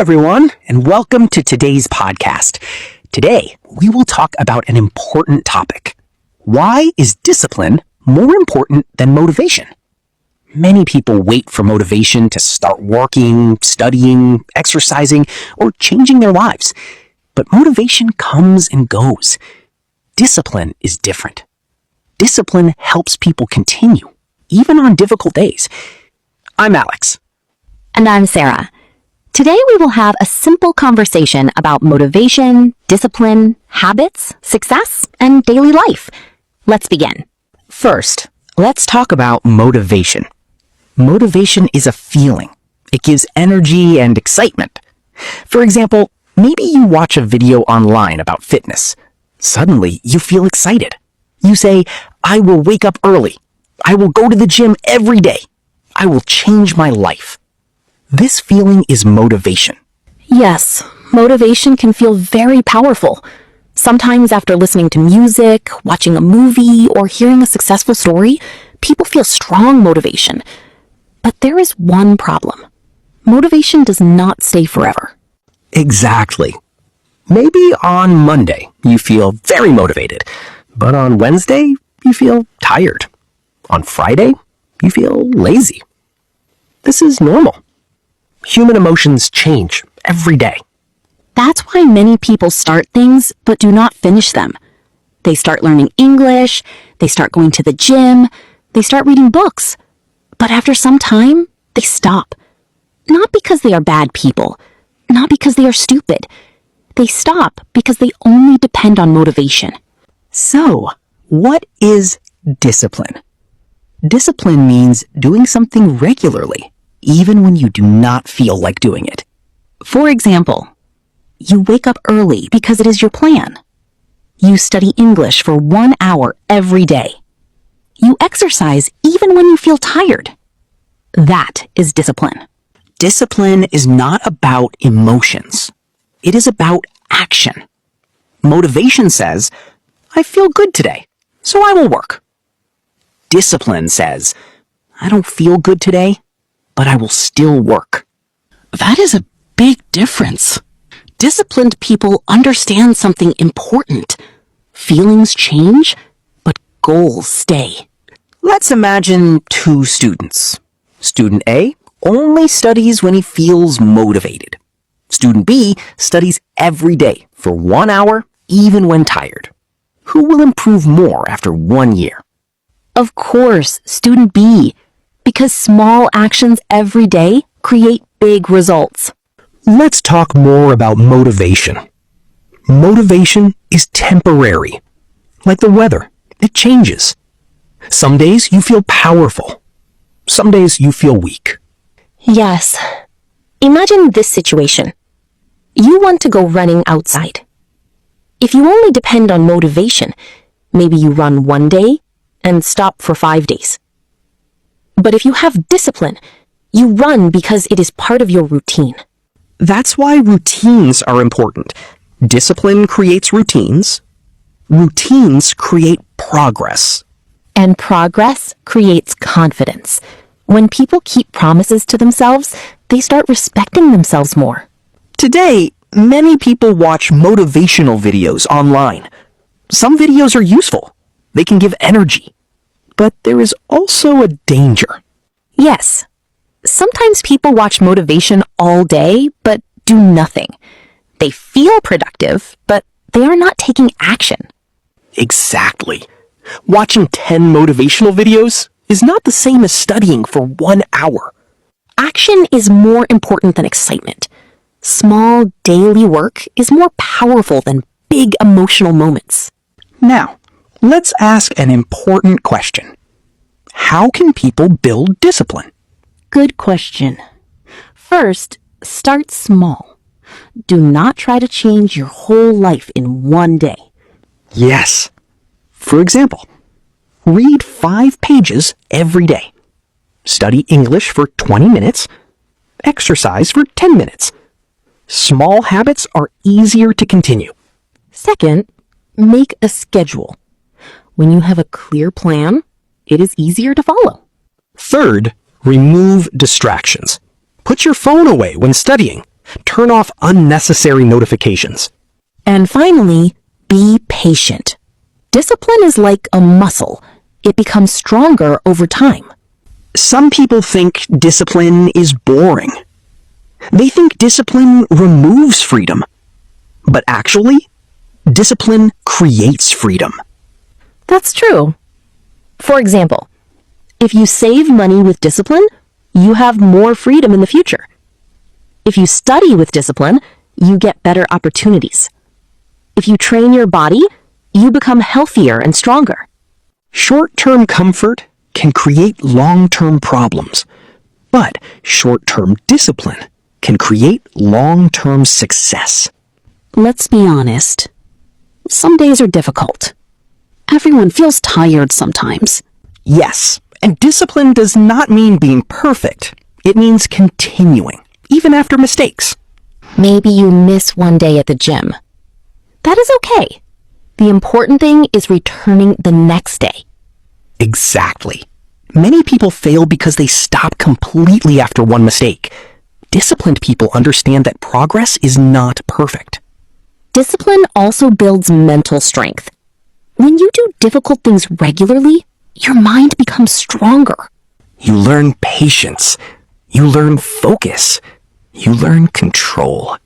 everyone, and welcome to today's podcast. Today, we will talk about an important topic. Why is discipline more important than motivation? Many people wait for motivation to start working, studying, exercising, or changing their lives. But motivation comes and goes. Discipline is different. Discipline helps people continue, even on difficult days. I'm Alex. And I'm Sarah. Today we will have a simple conversation about motivation, discipline, habits, success, and daily life. Let's begin. First, let's talk about motivation. Motivation is a feeling. It gives energy and excitement. For example, maybe you watch a video online about fitness. Suddenly, you feel excited. You say, I will wake up early. I will go to the gym every day. I will change my life. This feeling is motivation. Yes, motivation can feel very powerful. Sometimes after listening to music, watching a movie, or hearing a successful story, people feel strong motivation. But there is one problem. Motivation does not stay forever. Exactly. Maybe on Monday you feel very motivated, but on Wednesday you feel tired. On Friday you feel lazy. This is normal. Human emotions change every day. That's why many people start things but do not finish them. They start learning English, they start going to the gym, they start reading books. But after some time, they stop. Not because they are bad people, not because they are stupid. They stop because they only depend on motivation. So, what is discipline? Discipline means doing something regularly, even when you do not feel like doing it. For example, you wake up early because it is your plan. You study English for 1 hour every day. You exercise even when you feel tired. That is discipline. Discipline is not about emotions. It is about action. Motivation says, I feel good today, so I will work. Discipline says, I don't feel good today, but I will still work. That is a big difference. Disciplined people understand something important. Feelings change, but goals stay. Let's imagine two students. Student A only studies when he feels motivated. Student B studies every day for 1 hour, even when tired. Who will improve more after 1 year? Of course, student B, because small actions every day create big results. Let's talk more about motivation. Motivation is temporary. Like the weather, it changes. Some days you feel powerful. Some days you feel weak. Yes. Imagine this situation. You want to go running outside. If you only depend on motivation, maybe you run 1 day and stop for 5 days. But if you have discipline, you run because it is part of your routine. That's why routines are important. Discipline creates routines. Routines create progress. And progress creates confidence. When people keep promises to themselves, they start respecting themselves more. Today, many people watch motivational videos online. Some videos are useful. They can give energy. But there is also a danger. Yes. Sometimes people watch motivation all day, but do nothing. They feel productive, but they are not taking action. Exactly. Watching 10 motivational videos is not the same as studying for 1 hour. Action is more important than excitement. Small daily work is more powerful than big emotional moments. Now, let's ask an important question. How can people build discipline? Good question. First, start small. Do not try to change your whole life in 1 day. Yes. For example, read 5 pages every day. Study English for 20 minutes. Exercise for 10 minutes. Small habits are easier to continue. Second, make a schedule. When you have a clear plan, it is easier to follow. Third, remove distractions. Put your phone away when studying. Turn off unnecessary notifications. And finally, be patient. Discipline is like a muscle. It becomes stronger over time. Some people think discipline is boring. They think discipline removes freedom. But actually, discipline creates freedom. That's true. For example, if you save money with discipline, you have more freedom in the future. If you study with discipline, you get better opportunities. If you train your body, you become healthier and stronger. Short-term comfort can create long-term problems, but short-term discipline can create long-term success. Let's be honest. Some days are difficult. Everyone feels tired sometimes. Yes, and discipline does not mean being perfect. It means continuing, even after mistakes. Maybe you miss one day at the gym. That is okay. The important thing is returning the next day. Exactly. Many people fail because they stop completely after one mistake. Disciplined people understand that progress is not perfect. Discipline also builds mental strength. When you do difficult things regularly, your mind becomes stronger. You learn patience. You learn focus. You learn control.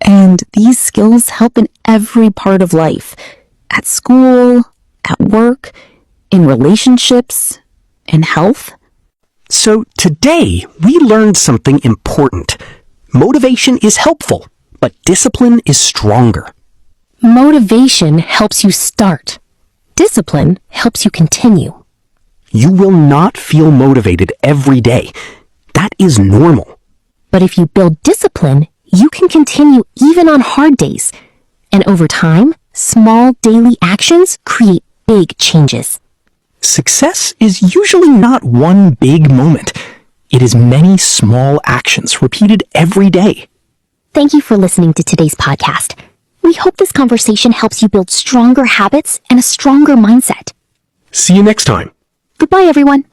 And these skills help in every part of life. At school, at work, in relationships, in health. So today, we learned something important. Motivation is helpful, but discipline is stronger. Motivation helps you start. Discipline helps you continue. You will not feel motivated every day. That is normal. But if you build discipline, you can continue even on hard days. And over time, small daily actions create big changes. Success is usually not one big moment. It is many small actions repeated every day. Thank you for listening to today's podcast. We hope this conversation helps you build stronger habits and a stronger mindset. See you next time. Goodbye, everyone.